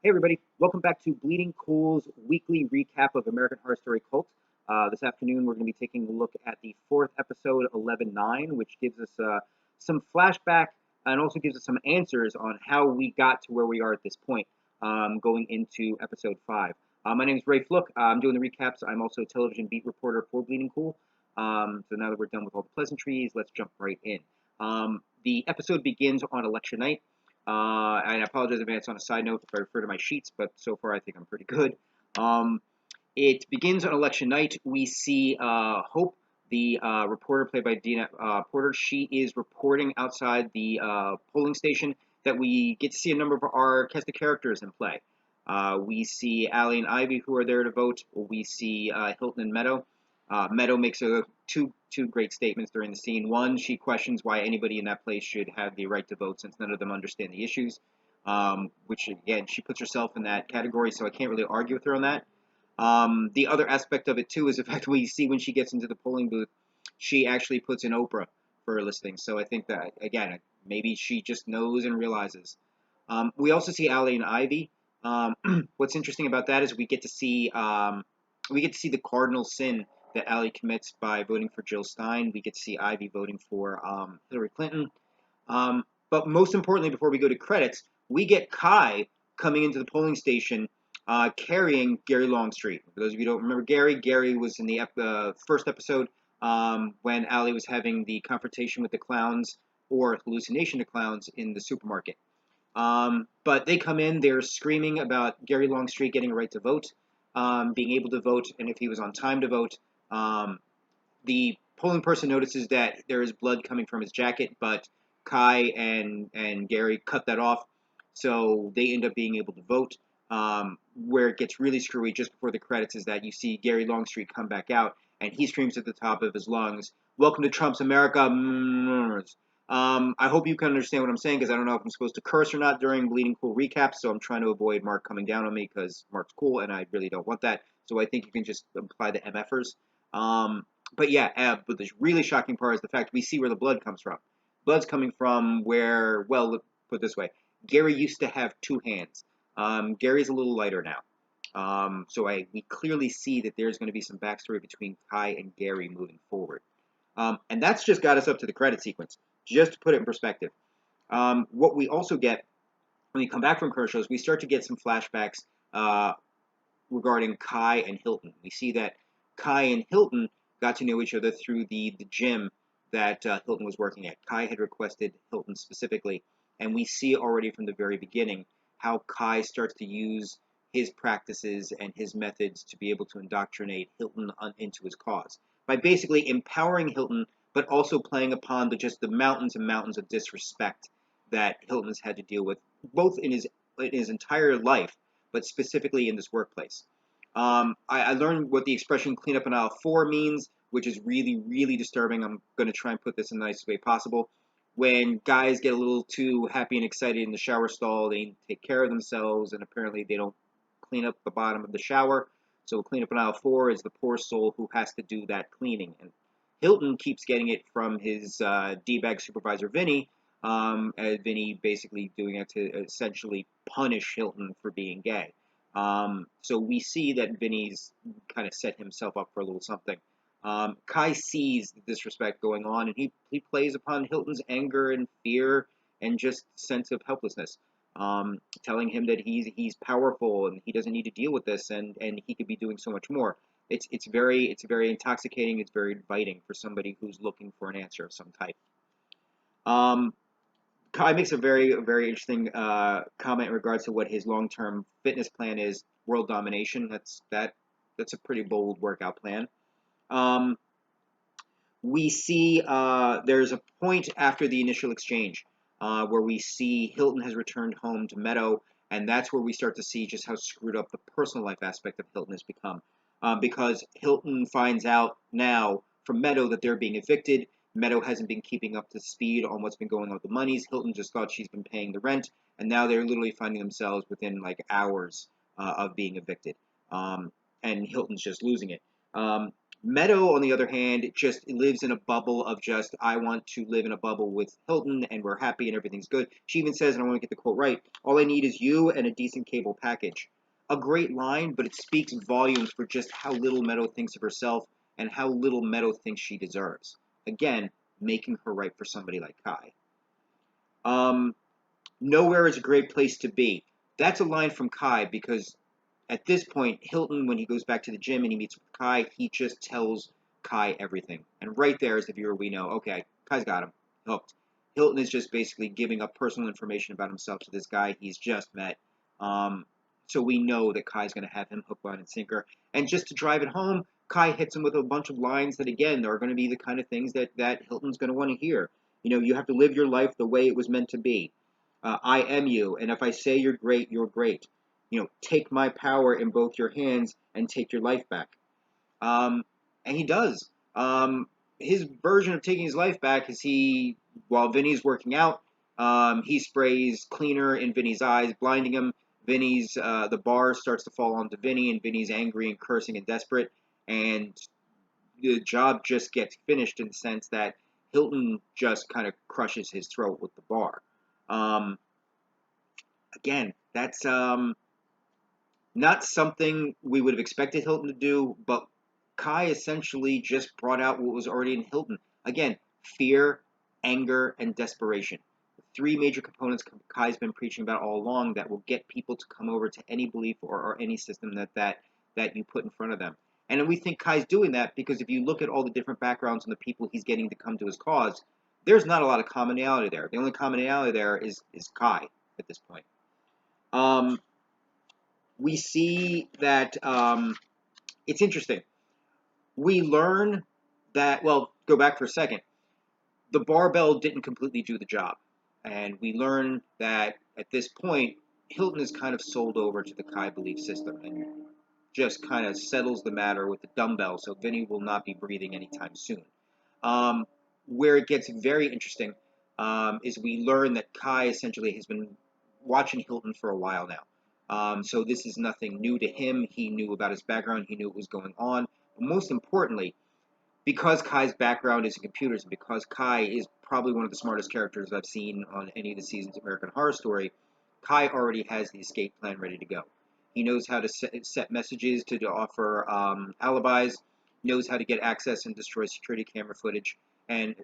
Hey everybody, welcome back to Bleeding Cool's weekly recap of American Horror Story Cult. This afternoon we're going to be taking a look at the fourth episode, 11-9, which gives us some flashback and also gives us some answers on how we got to where we are at this point, going into episode 5. My name is Ray Fluck. I'm doing the recaps. I'm also a television beat reporter for Bleeding Cool. So now that we're done with all the pleasantries, let's jump right in. The episode begins on election night. And I apologize in advance on a side note if I refer to my sheets, but so far I think I'm pretty good. It begins on election night. We see Hope, the reporter played by Adina Porter. She is reporting outside the polling station that we get to see a number of our cast of characters in play. We see Allie and Ivy who are there to vote. We see Hilton and Meadow. Meadow makes two great statements during the scene. One, she questions why anybody in that place should have the right to vote since none of them understand the issues, which, again, she puts herself in that category, so I can't really argue with her on that. The other aspect of it, too, is the fact we see when she gets into the polling booth, she actually puts in Oprah for her listing. So I think that, again, maybe she just knows and realizes. We also see Allie and Ivy. What's interesting about that is we get to see the cardinal sin that Allie commits by voting for Jill Stein. We get to see Ivy voting for Hillary Clinton. But most importantly, before we go to credits, we get Kai coming into the polling station carrying Gary Longstreet. For those of you who don't remember Gary was in the first episode when Allie was having the confrontation with the clowns, or hallucination of clowns, in the supermarket. But they come in, they're screaming about Gary Longstreet getting a right to vote, being able to vote, and if he was on time to vote. The polling person notices that there is blood coming from his jacket, but Kai and Gary cut that off, so they end up being able to vote. Where it gets really screwy just before the credits is that you see Gary Longstreet come back out, and he screams at the top of his lungs, "Welcome to Trump's America." I hope you can understand what I'm saying, because I don't know if I'm supposed to curse or not during Bleeding Cool recaps, so I'm trying to avoid Mark coming down on me, because Mark's cool, and I really don't want that. So I think you can just apply the MFers. But yeah, but the really shocking part is the fact we see where the blood comes from. Blood's coming from where, well, put it this way, Gary used to have two hands. Gary's a little lighter now. So we clearly see that there's going to be some backstory between Kai and Gary moving forward. And that's just got us up to the credit sequence, just to put it in perspective. What we also get when we come back from commercials, we start to get some flashbacks regarding Kai and Hilton. We see that Kai and Hilton got to know each other through the gym that Hilton was working at. Kai had requested Hilton specifically, and we see already from the very beginning how Kai starts to use his practices and his methods to be able to indoctrinate Hilton into his cause by basically empowering Hilton, but also playing upon just the mountains and mountains of disrespect that Hilton has had to deal with, both in his entire life, but specifically in this workplace. I learned what the expression "clean up in aisle 4" means, which is really, really disturbing. I'm going to try and put this in the nicest way possible. When guys get a little too happy and excited in the shower stall, they take care of themselves, and apparently they don't clean up the bottom of the shower. So clean up in aisle 4 is the poor soul who has to do that cleaning. And Hilton keeps getting it from his D-bag supervisor, Vinny, Vinny basically doing it to essentially punish Hilton for being gay. So we see that Vinny's kind of set himself up for a little something. Kai sees the disrespect going on, and he plays upon Hilton's anger and fear and just sense of helplessness, telling him that he's powerful and he doesn't need to deal with this, and he could be doing so much more. It's very intoxicating. It's very inviting for somebody who's looking for an answer of some type. Kai makes a very, very interesting comment in regards to what his long-term fitness plan is: world domination. That's a pretty bold workout plan. We see there's a point after the initial exchange where we see Hilton has returned home to Meadow, and that's where we start to see just how screwed up the personal life aspect of Hilton has become. Because Hilton finds out now from Meadow that they're being evicted. Meadow hasn't been keeping up to speed on what's been going on with the monies. Hilton just thought she's been paying the rent, and now they're literally finding themselves within like hours of being evicted. And Hilton's just losing it. Meadow, on the other hand, just lives in a bubble of just, I want to live in a bubble with Hilton and we're happy and everything's good. She even says, and I want to get the quote right, all I need is you and a decent cable package. A great line, but it speaks volumes for just how little Meadow thinks of herself and how little Meadow thinks she deserves. Again, making her right for somebody like Kai. Nowhere is a great place to be. That's a line from Kai because at this point, Hilton, when he goes back to the gym and he meets with Kai, he just tells Kai everything. And right there, as the viewer, we know, okay, Kai's got him hooked. Hilton is just basically giving up personal information about himself to this guy he's just met. So we know that Kai's going to have him hook, line, and sinker. And just to drive it home, Kai hits him with a bunch of lines that, again, are going to be the kind of things that Hilton's going to want to hear. You have to live your life the way it was meant to be. I am you, and if I say you're great, you're great. Take my power in both your hands and take your life back. And he does. His version of taking his life back is while Vinny's working out, he sprays cleaner in Vinny's eyes, blinding him. The bar starts to fall onto Vinny, and Vinny's angry and cursing and desperate, and the job just gets finished in the sense that Hilton just kind of crushes his throat with the bar. Again, that's not something we would have expected Hilton to do, but Kai essentially just brought out what was already in Hilton. Again, fear, anger, and desperation. Three major components Kai's been preaching about all along that will get people to come over to any belief or any system that you put in front of them. And we think Kai's doing that because if you look at all the different backgrounds and the people he's getting to come to his cause, there's not a lot of commonality there. The only commonality there is Kai at this point. We see that it's interesting. We learn that, well, go back for a second. The barbell didn't completely do the job. And we learn that at this point, Hilton is kind of sold over to the Kai belief system and just kind of settles the matter with the dumbbell, so Vinny will not be breathing anytime soon. Where it gets very interesting is we learn that Kai essentially has been watching Hilton for a while now. So this is nothing new to him. He knew about his background. He knew what was going on. But most importantly, because Kai's background is in computers and because Kai is probably one of the smartest characters I've seen on any of the seasons of American Horror Story, Kai already has the escape plan ready to go. He knows how to set messages to offer alibis, knows how to get access and destroy security camera footage, and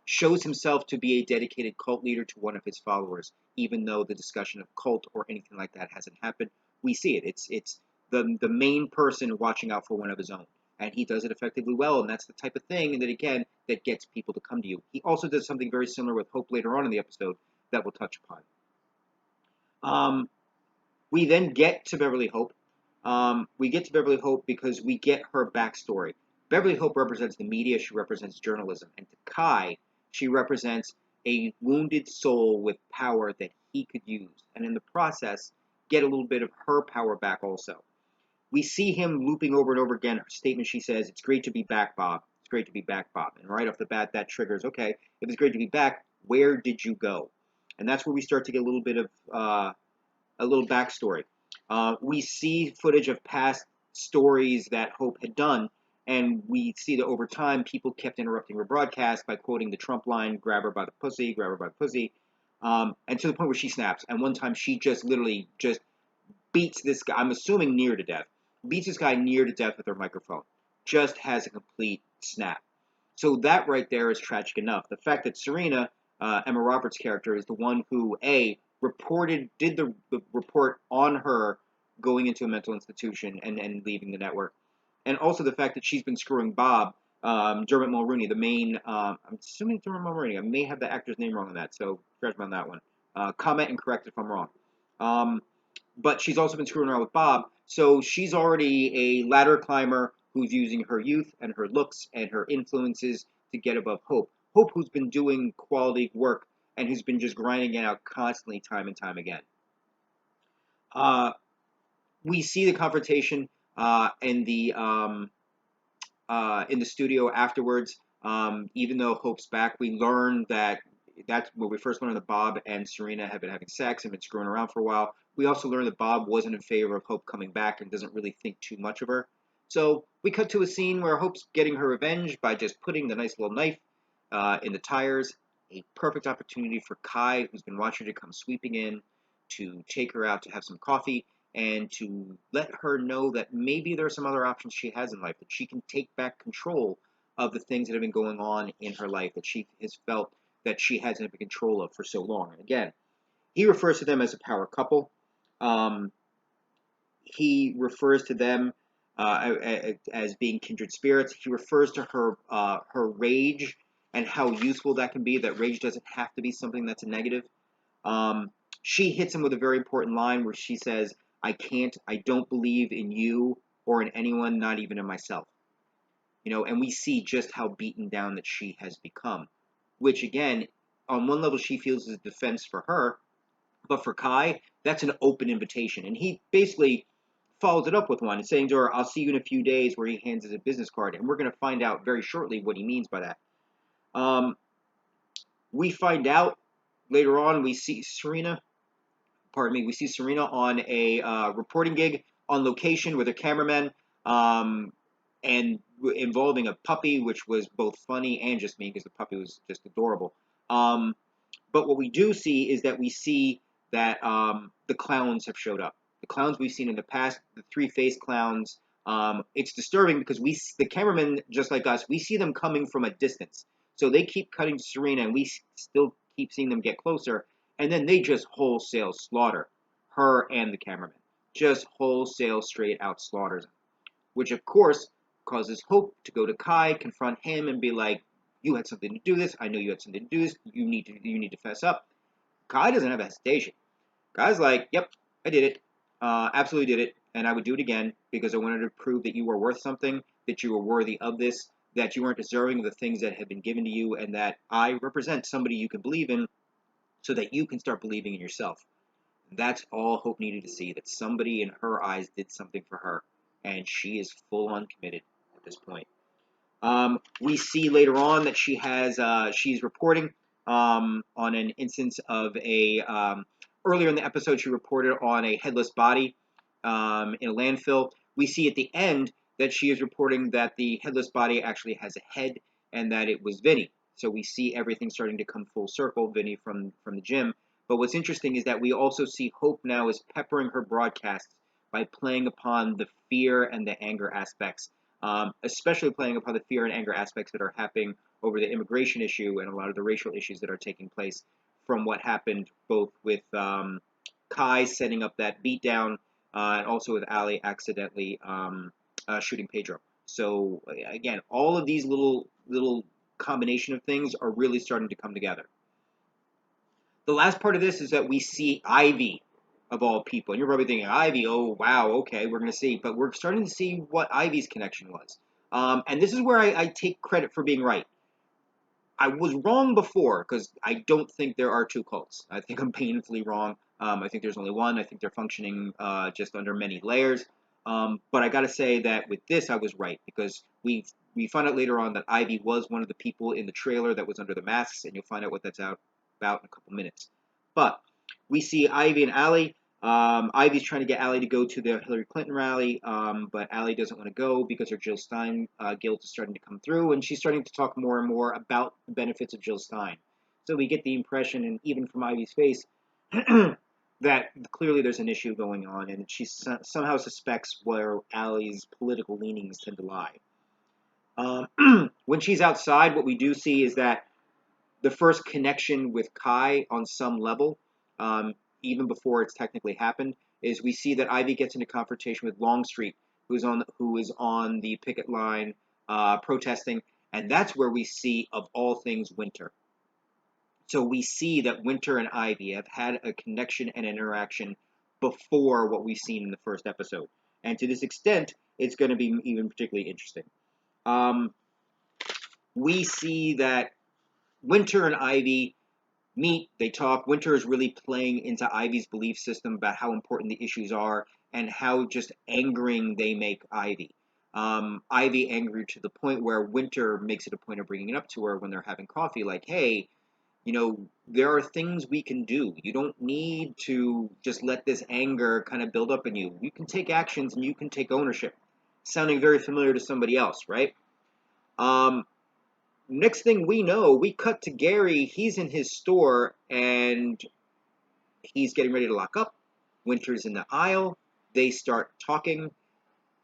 shows himself to be a dedicated cult leader to one of his followers, even though the discussion of cult or anything like that hasn't happened. We see it. It's the main person watching out for one of his own. And he does it effectively well, and that's the type of thing, and that, again, that gets people to come to you. He also does something very similar with Hope later on in the episode that we'll touch upon. We then get to Beverly Hope. We get to Beverly Hope because we get her backstory. Beverly Hope represents the media. She represents journalism. And to Kai, she represents a wounded soul with power that he could use. And in the process, get a little bit of her power back also. We see him looping over and over again her statement. She says, "It's great to be back, Bob. It's great to be back, Bob." And right off the bat, that triggers, okay, if it's great to be back, where did you go? And that's where we start to get a little bit of a little backstory. We see footage of past stories that Hope had done, and we see that over time, people kept interrupting her broadcast by quoting the Trump line, "Grab her by the pussy, grab her by the pussy," and to the point where she snaps. And one time, she just literally just beats this guy, I'm assuming near to death, beats this guy near to death with her microphone. Just has a complete snap. So that right there is tragic enough. The fact that Serena, Emma Roberts' character, is the one who, did the report on her going into a mental institution and leaving the network. And also the fact that she's been screwing Bob, Dermot Mulroney, the main, I'm assuming Dermot Mulroney. I may have the actor's name wrong on that, so correct me on that one. Comment and correct if I'm wrong. But she's also been screwing around with Bob, so she's already a ladder climber who's using her youth and her looks and her influences to get above Hope. Hope, who's been doing quality work and who's been just grinding it out constantly, time and time again. We see the confrontation in the studio afterwards. Even though Hope's back, we learn that's where we first learned that Bob and Serena have been having sex and been screwing around for a while. We also learned that Bob wasn't in favor of Hope coming back and doesn't really think too much of her. So we cut to a scene where Hope's getting her revenge by just putting the nice little knife in the tires. A perfect opportunity for Kai, who's been watching her, to come sweeping in, to take her out to have some coffee, and to let her know that maybe there are some other options she has in life, that she can take back control of the things that have been going on in her life that she has felt that she hasn't been control of for so long. And again, he refers to them as a power couple. Um, he refers to them as being kindred spirits. He refers to her rage and how useful that can be. That rage doesn't have to be something that's a negative. Um, she hits him with a very important line where she says, I don't believe in you or in anyone, not even in myself. And we see just how beaten down that she has become, which again, on one level, she feels is defense for her, but for Kai, that's an open invitation. And he basically follows it up with one, saying to her, I'll see you in a few days, where he hands us a business card. And we're going to find out very shortly what he means by that. We find out later on, we see Serena on a reporting gig on location with a cameraman, and involving a puppy, which was both funny and just mean because the puppy was just adorable. But what we do see is that we see that the clowns have showed up. The clowns we've seen in the past, the three-faced clowns. It's disturbing because the cameramen, just like us, we see them coming from a distance. So they keep cutting to Serena, and we still keep seeing them get closer. And then they just wholesale slaughter her and the cameraman. Just wholesale, straight out slaughters them. Which, of course, causes Hope to go to Kai, confront him, and be like, you had something to do this. I know you had something to do this. You need to fess up. Kai doesn't have hesitation. Kai's like, yep, I did it. Absolutely did it. And I would do it again because I wanted to prove that you were worth something, that you were worthy of this, that you weren't deserving of the things that have been given to you, and that I represent somebody you can believe in so that you can start believing in yourself. That's all Hope needed to see, that somebody in her eyes did something for her, and she is full on committed at this point. We see later on that she's reporting on an instance of earlier in the episode, she reported on a headless body in a landfill. We see at the end that she is reporting that the headless body actually has a head and that it was Vinny. So we see everything starting to come full circle, Vinny from the gym. But what's interesting is that we also see Hope now is peppering her broadcasts by playing upon the fear and the anger aspects, especially playing upon the fear and anger aspects that are happening over the immigration issue and a lot of the racial issues that are taking place from what happened both with Kai setting up that beatdown and also with Ali accidentally shooting Pedro. So again, all of these little combination of things are really starting to come together. The last part of this is that we see Ivy, of all people. And you're probably thinking, Ivy, oh, wow, okay, we're going to see. But we're starting to see what Ivy's connection was. And this is where I take credit for being right. I was wrong before because I don't think there are two cults. I think I'm painfully wrong. I think there's only one. I think they're functioning just under many layers. But I got to say that with this, I was right because we find out later on that Ivy was one of the people in the trailer that was under the masks, and you'll find out what that's about in a couple minutes. But we see Ivy and Allie. Ivy's trying to get Allie to go to the Hillary Clinton rally, but Allie doesn't want to go because her Jill Stein guilt is starting to come through, and she's starting to talk more and more about the benefits of Jill Stein. So we get the impression, and even from Ivy's face, that clearly there's an issue going on, and she somehow suspects where Allie's political leanings tend to lie. When she's outside, what we do see is that the first connection with Kai on some level, even before it's technically happened, is we see that Ivy gets into confrontation with Longstreet, who is on the picket line protesting, and that's where we see, of all things, Winter. So we see that Winter and Ivy have had a connection and interaction before what we've seen in the first episode, and to this extent, it's going to be even particularly interesting. We see that Winter and Ivy meet, they talk. Winter is really playing into Ivy's belief system about how important the issues are and how just angering they make Ivy. Ivy angry to the point where Winter makes it a point of bringing it up to her when they're having coffee, like, hey, there are things we can do. You don't need to just let this anger kind of build up in you. You can take actions and you can take ownership. sounding very familiar to somebody else, right? Um, Next thing we know, we cut to Gary. He's in his store and he's getting ready to lock up. Winter's in the aisle. They start talking.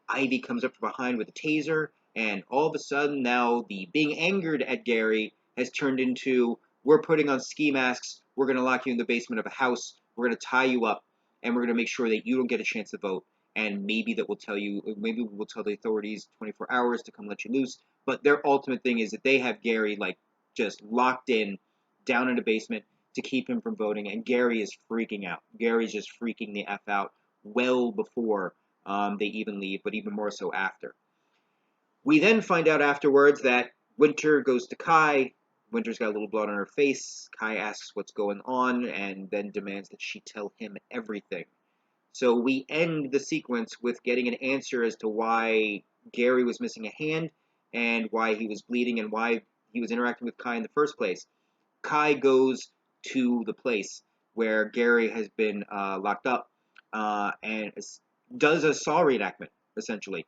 Ivy comes up from behind with a taser, and all of a sudden now the being angered at Gary has turned into, we're putting on ski masks, we're going to lock you in the basement of a house, we're going to tie you up, and we're going to make sure that you don't get a chance to vote, and maybe we'll tell the authorities 24 hours to come let you loose. But their ultimate thing is that they have Gary like just locked in down in the basement to keep him from voting, and Gary is freaking out. Gary's just freaking the F out well before they even leave, but even more so after. We then find out afterwards that Winter goes to Kai. Winter's got a little blood on her face. Kai asks what's going on and then demands that she tell him everything. So we end the sequence with getting an answer as to why Gary was missing a hand and why he was bleeding and why he was interacting with Kai in the first place. Kai goes to the place where Gary has been locked up and does a saw reenactment, essentially.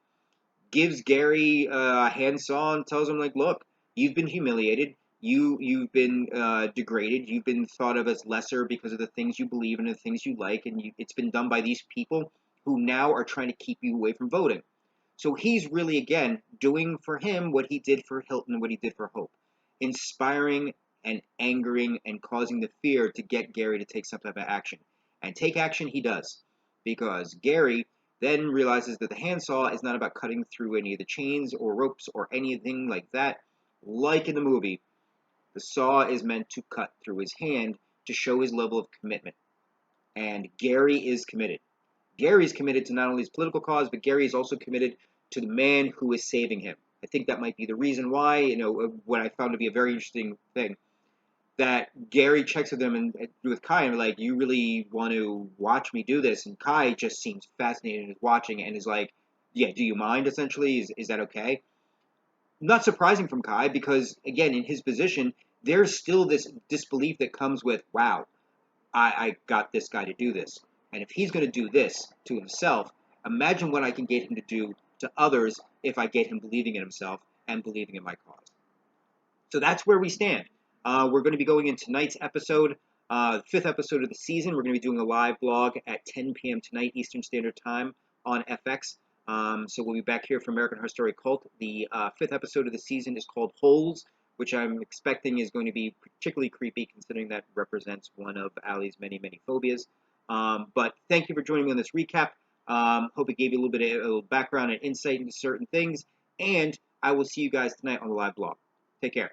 Gives Gary a handsaw and tells him, like, look, you've been humiliated. You've been degraded. You've been thought of as lesser because of the things you believe and the things you like, and it's been done by these people who now are trying to keep you away from voting. So he's really, again, doing for him what he did for Hilton and what he did for Hope. Inspiring and angering and causing the fear to get Gary to take some type of action. And take action he does. Because Gary then realizes that the handsaw is not about cutting through any of the chains or ropes or anything like that. Like in the movie, the saw is meant to cut through his hand to show his level of commitment. And Gary is committed. Gary's committed to not only his political cause, but Gary is also committed to the man who is saving him. I think that might be the reason why, what I found to be a very interesting thing, that Gary checks with him and with Kai and like, you really want to watch me do this? And Kai just seems fascinated and is watching and is like, yeah, do you mind, essentially? Is that okay? Not surprising from Kai because, again, in his position, there's still this disbelief that comes with, wow, I got this guy to do this. And if he's going to do this to himself, imagine what I can get him to do to others if I get him believing in himself and believing in my cause. So that's where we stand. We're going to be going in tonight's episode, fifth episode of the season. We're going to be doing a live blog at 10 p.m. tonight, Eastern Standard Time on FX. So we'll be back here for American Horror Story Cult. The fifth episode of the season is called Holes, which I'm expecting is going to be particularly creepy, considering that represents one of Allie's many, many phobias. But thank you for joining me on this recap. Hope it gave you a little background and insight into certain things. And I will see you guys tonight on the live blog. Take care.